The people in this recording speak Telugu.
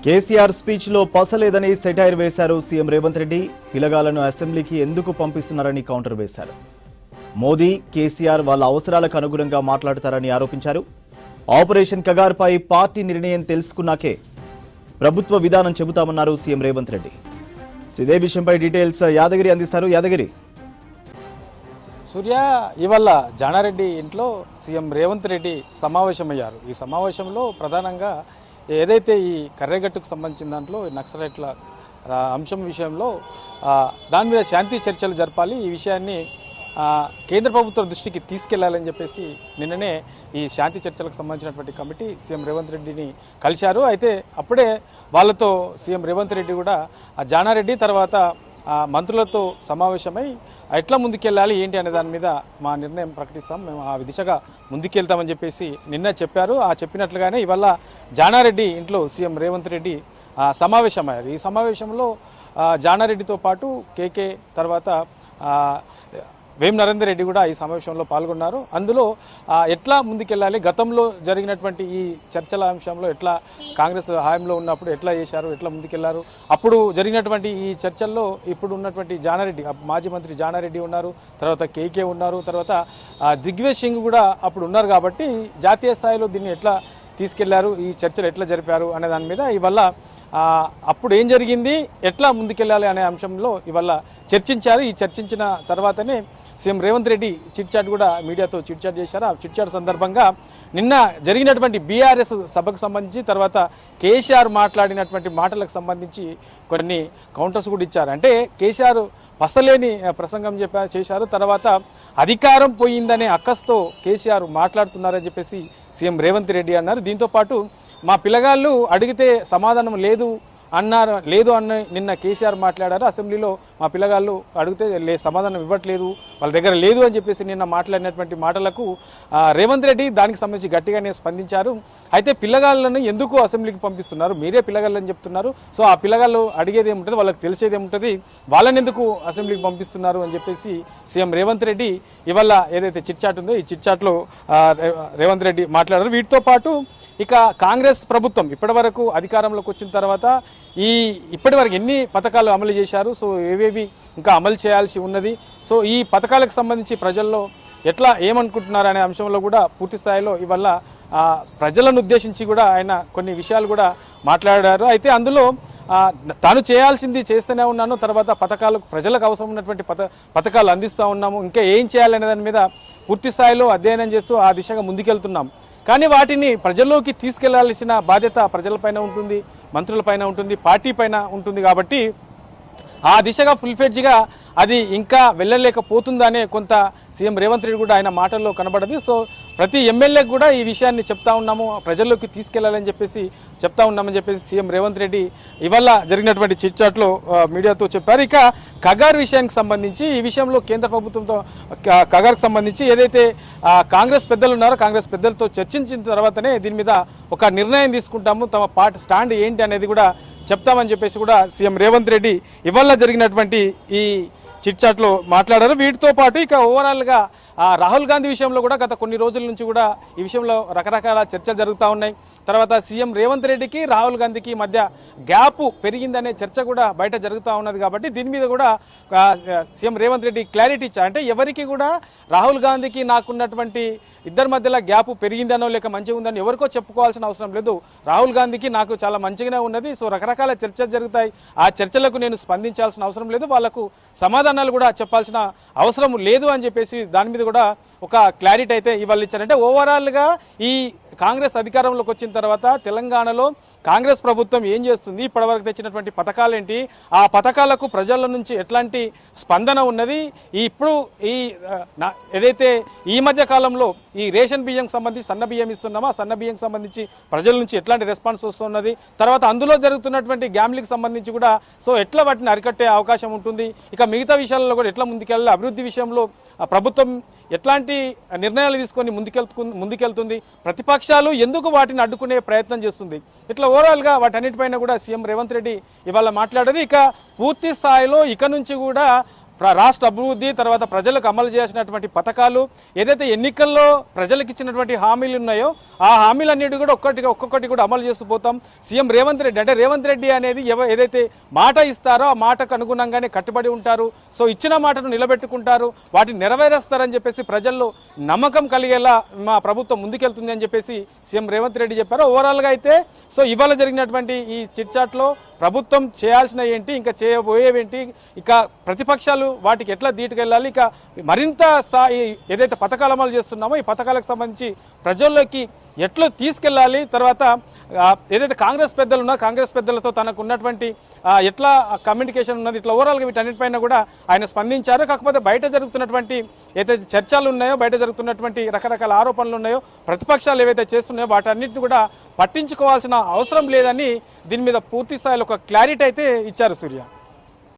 కేసీఆర్ స్పీచ్ లో పసలేదని సెటైర్ వేశారు సీఎం రేవంత్ రెడ్డి. పిలగాలను అసెంబ్లీకి ఎందుకు పంపిస్తున్నారని కౌంటర్ వేశారు. మోదీ కేసీఆర్ వాళ్ళ అవసరాలకు అనుగుణంగా మాట్లాడతారని ఆరోపించారు. ఆపరేషన్ కగార్పై పార్టీ నిర్ణయం తెలుసుకున్నాకే ప్రభుత్వ విధానం చెబుతామన్నారు సీఎం రేవంత్ రెడ్డి. ఇదే విషయంపై డీటెయిల్స్ యాదగిరి అందిస్తారు. యాదగిరి, సూర్య, ఇవాళ జానారెడ్డి ఇంట్లో సీఎం రేవంత్ రెడ్డి సమావేశమయ్యారు. ఈ సమావేశంలో ప్రధానంగా ఏదైతే ఈ కర్రెగట్టుకు సంబంధించిన దాంట్లో నక్సలైట్ల అంశం విషయంలో దాని మీద శాంతి చర్చలు జరపాలి, ఈ విషయాన్ని కేంద్ర ప్రభుత్వ దృష్టికి తీసుకెళ్లాలని చెప్పేసి నిన్ననే ఈ శాంతి చర్చలకు సంబంధించినటువంటి కమిటీ సీఎం రేవంత్ రెడ్డిని కలిశారు. అయితే అప్పుడే వాళ్ళతో సీఎం రేవంత్ రెడ్డి కూడా జానారెడ్డి తర్వాత మంత్రులతో సమావేశమై ఎట్లా ముందుకెళ్ళాలి ఏంటి అనే దాని మీద మా నిర్ణయం ప్రకటిస్తాం, మేము ఆ దిశగా ముందుకెళ్తామని చెప్పేసి నిన్న చెప్పారు. ఆ చెప్పినట్లుగానే ఇవాళ జానారెడ్డి ఇంట్లో సీఎం రేవంత్ రెడ్డి సమావేశమయ్యారు. ఈ సమావేశంలో జానారెడ్డితో పాటు కేకే తర్వాత వేం నరేందర్ రెడ్డి కూడా ఈ సమావేశంలో పాల్గొన్నారు. అందులో ఎట్లా ముందుకెళ్ళాలి, గతంలో జరిగినటువంటి ఈ చర్చల అంశంలో ఎట్లా కాంగ్రెస్ హయాంలో ఉన్నప్పుడు ఎట్లా చేశారు, ఎట్లా ముందుకెళ్లారు, అప్పుడు జరిగినటువంటి ఈ చర్చల్లో ఇప్పుడు ఉన్నటువంటి జానారెడ్డి, మాజీ మంత్రి జానారెడ్డి ఉన్నారు, తర్వాత కేకే ఉన్నారు, తర్వాత దిగ్విజయ్ సింగ్ కూడా అప్పుడు ఉన్నారు. కాబట్టి జాతీయ స్థాయిలో దీన్ని ఎట్లా తీసుకెళ్లారు, ఈ చర్చలు ఎట్లా జరిపారు అనే దాని మీద ఇవాళ అప్పుడు ఏం జరిగింది, ఎట్లా ముందుకెళ్ళాలి అనే అంశంలో ఇవాళ చర్చించారు. ఈ చర్చించిన తర్వాతనే సీఎం రేవంత్ రెడ్డి చిట్చాట్ కూడా మీడియాతో చిట్చాట్ చేశారు. ఆ చిట్చాట్ సందర్భంగా నిన్న జరిగినటువంటి బీఆర్ఎస్ సభకు సంబంధించి తర్వాత కేసీఆర్ మాట్లాడినటువంటి మాటలకు సంబంధించి కొన్ని కౌంటర్స్ కూడా ఇచ్చారు. అంటే కేసీఆర్ పసలేని ప్రసంగం చేశారు. తర్వాత అధికారం పోయిందనే అక్కస్తో కేసీఆర్ మాట్లాడుతున్నారని చెప్పేసి సీఎం రేవంత్ రెడ్డి అన్నారు. దీంతోపాటు మా పిల్లగాళ్ళు అడిగితే సమాధానం లేదు అన్న నిన్న కేసీఆర్ మాట్లాడారు. అసెంబ్లీలో మా పిల్లగాళ్ళు అడిగితే సమాధానం ఇవ్వట్లేదు, వాళ్ళ దగ్గర లేదు అని చెప్పేసి నిన్న మాట్లాడినటువంటి మాటలకు రేవంత్ రెడ్డి దానికి సంబంధించి గట్టిగానే స్పందించారు. అయితే పిల్లగాళ్ళను ఎందుకు అసెంబ్లీకి పంపిస్తున్నారు, మీరే పిల్లగాళ్ళని చెప్తున్నారు, సో ఆ పిల్లగాళ్ళు అడిగేది ఏముంటుంది, వాళ్ళకి తెలిసేది ఏముంటుంది, వాళ్ళని ఎందుకు అసెంబ్లీకి పంపిస్తున్నారు అని చెప్పేసి సీఎం రేవంత్ రెడ్డి ఇవాళ ఏదైతే చిట్చాట్ ఉందో ఈ చిట్చాట్లో రేవంత్ రెడ్డి మాట్లాడారు. వీటితో పాటు ఇక కాంగ్రెస్ ప్రభుత్వం ఇప్పటి వరకు అధికారంలోకి వచ్చిన తర్వాత ఇప్పటి వరకు ఎన్ని పథకాలు అమలు చేశారు, సో ఏవేవి ఇంకా అమలు చేయాల్సి ఉన్నది, సో ఈ పథకాలకు సంబంధించి ప్రజల్లో ఎట్లా ఏమనుకుంటున్నారు అనే అంశంలో కూడా పూర్తి స్థాయిలో ఇవాళ ప్రజలను ఉద్దేశించి కూడా ఆయన కొన్ని విషయాలు కూడా మాట్లాడారు. అయితే అందులో తాను చేయాల్సింది చేస్తూనే ఉన్నాను, తర్వాత పథకాలకు ప్రజలకు అవసరం ఉన్నటువంటి పథకాలు అందిస్తూ ఉన్నాము, ఇంకా ఏం చేయాలనే దాని మీద పూర్తి స్థాయిలో అధ్యయనం చేస్తూ ఆ దిశగా ముందుకెళ్తున్నాం. కానీ వాటిని ప్రజల్లోకి తీసుకెళ్లాల్సిన బాధ్యత ప్రజలపైన ఉంటుంది, మంత్రులపైన ఉంటుంది, పార్టీ పైన ఉంటుంది. కాబట్టి ఆ దిశగా ఫుల్ఫెడ్జ్గా అది ఇంకా వెళ్ళలేకపోతుందనే కొంత సీఎం రేవంత్ రెడ్డి కూడా ఆయన మాటల్లో కనబడదు. సో ప్రతి ఎమ్మెల్యేకి కూడా ఈ విషయాన్ని చెప్తా ఉన్నాము, ప్రజల్లోకి తీసుకెళ్లాలని చెప్పేసి చెప్తా ఉన్నామని చెప్పేసి సీఎం రేవంత్ రెడ్డి ఇవాళ జరిగినటువంటి చిట్చాట్లో మీడియాతో చెప్పారు. ఇక కగార్ విషయానికి సంబంధించి ఈ విషయంలో కేంద్ర ప్రభుత్వంతో కగార్కి సంబంధించి ఏదైతే కాంగ్రెస్ పెద్దలు ఉన్నారో కాంగ్రెస్ పెద్దలతో చర్చించిన తర్వాతనే దీని మీద ఒక నిర్ణయం తీసుకుంటాము, తమ పార్టీ స్టాండ్ ఏంటి అనేది కూడా చెప్తామని చెప్పేసి కూడా సీఎం రేవంత్ రెడ్డి ఇవాళ జరిగినటువంటి ఈ చిట్చాట్లో మాట్లాడారు. వీటితో పాటు ఇక ఓవరాల్గా రాహుల్ గాంధీ విషయంలో కూడా గత కొన్ని రోజుల నుంచి కూడా ఈ విషయంలో రకరకాల చర్చలు జరుగుతూ ఉన్నాయి. తర్వాత సీఎం రేవంత్ రెడ్డికి రాహుల్ గాంధీకి మధ్య గ్యాప్ పెరిగిందనే చర్చ కూడా బయట జరుగుతూ ఉన్నది. కాబట్టి దీని మీద కూడా సీఎం రేవంత్ రెడ్డి క్లారిటీ ఇచ్చారు. అంటే ఎవరికి కూడా రాహుల్ గాంధీకి నాకున్నటువంటి ఇద్దరి మధ్యలో గ్యాప్ పెరిగిందనో లేక మంచిగా ఉందని ఎవరికో చెప్పుకోవాల్సిన అవసరం లేదు, రాహుల్ గాంధీకి నాకు చాలా మంచిగానే ఉన్నది, సో రకరకాల చర్చలు జరుగుతాయి, ఆ చర్చలకు నేను స్పందించాల్సిన అవసరం లేదు, వాళ్లకు సమాధానాలు కూడా చెప్పాల్సిన అవసరం లేదు అని చెప్పేసి దాని మీద కూడా ఒక క్లారిటీ అయితే ఇవాళ ఇచ్చారంటే ఓవరాల్గా ఈ కాంగ్రెస్ అధికారంలోకి వచ్చిన తర్వాత తెలంగాణలో కాంగ్రెస్ ప్రభుత్వం ఏం చేస్తుంది, ఇప్పటివరకు తెచ్చినటువంటి పథకాలేంటి, ఆ పథకాలకు ప్రజల నుంచి ఎట్లాంటి స్పందన ఉన్నది, ఇప్పుడు ఏదైతే ఈ మధ్య కాలంలో ఈ రేషన్ బియ్యం సంబంధించి సన్న బియ్యం ఇస్తున్నామో ఆ సన్న బియ్యం సంబంధించి ప్రజల నుంచి ఎట్లాంటి రెస్పాన్స్ వస్తున్నది, తర్వాత అందులో జరుగుతున్నటువంటి గ్యామ్లింగ్ సంబంధించి కూడా సో ఎట్లా వాటిని అరికట్టే అవకాశం ఉంటుంది, ఇక మిగతా విషయాలలో కూడా ఎట్లా ముందుకెళ్ళాలి, అభివృద్ధి విషయంలో ప్రభుత్వం ఎట్లాంటి నిర్ణయాలు తీసుకొని ముందుకెళ్తుంది, ప్రతిపక్షాలు ఎందుకు వాటిని అడ్డుకునే ప్రయత్నం చేస్తుంది, ఇట్లా ఓవరాల్గా వాటన్నిటిపైన కూడా సీఎం రేవంత్ రెడ్డి ఇవాళ మాట్లాడారు. ఇక పూర్తి స్థాయిలో ఇక నుంచి కూడా రాష్ట్ర అభివృద్ధి, తర్వాత ప్రజలకు అమలు చేసినటువంటి పథకాలు, ఏదైతే ఎన్నికల్లో ప్రజలకు ఇచ్చినటువంటి హామీలు ఉన్నాయో ఆ హామీలన్నిటి కూడా ఒక్కొక్కటి కూడా అమలు చేస్తూ పోతాం. సీఎం రేవంత్ రెడ్డి అంటే రేవంత్ రెడ్డి అనేది ఏదైతే మాట ఇస్తారో ఆ మాటకు అనుగుణంగానే కట్టుబడి ఉంటారు. సో ఇచ్చిన మాటను నిలబెట్టుకుంటారు, వాటిని నెరవేరుస్తారని చెప్పేసి ప్రజల్లో నమ్మకం కలిగేలా మా ప్రభుత్వం ముందుకెళ్తుంది అని చెప్పేసి సీఎం రేవంత్ రెడ్డి చెప్పారు. ఓవరాల్గా అయితే సో ఇవాళ జరిగినటువంటి ఈ చిట్చాట్లో ప్రభుత్వం చేయాల్సిన ఏంటి, ఇంకా చేయబోయేవేంటి, ఇక ప్రతిపక్షాలు వాటికి ఎట్లా దీటుకెళ్ళాలి, ఇక మరింత స్థాయి ఏదైతే పథకాలు అమలు చేస్తున్నామో ఈ పథకాలకు సంబంధించి ప్రజల్లోకి ఎట్లా తీసుకెళ్ళాలి, తర్వాత ఏదైతే కాంగ్రెస్ పెద్దలు ఉన్నారో కాంగ్రెస్ పెద్దలతో తనకు ఉన్నటువంటి ఎట్లా కమ్యూనికేషన్ ఉన్నది, ఇట్లా ఓవరాల్గా వీటన్నిటిపైన కూడా ఆయన స్పందించారు. కాకపోతే బయట జరుగుతున్నటువంటి ఏదైతే చర్చలు ఉన్నాయో, బయట జరుగుతున్నటువంటి రకరకాల ఆరోపణలు ఉన్నాయో, ప్రతిపక్షాలు ఏవైతే చేస్తున్నాయో వాటన్నిటిని కూడా పట్టించుకోవాల్సిన అవసరం లేదని దీని మీద పూర్తి స్థాయిలో ఒక క్లారిటీ అయితే ఇచ్చారు సూర్య.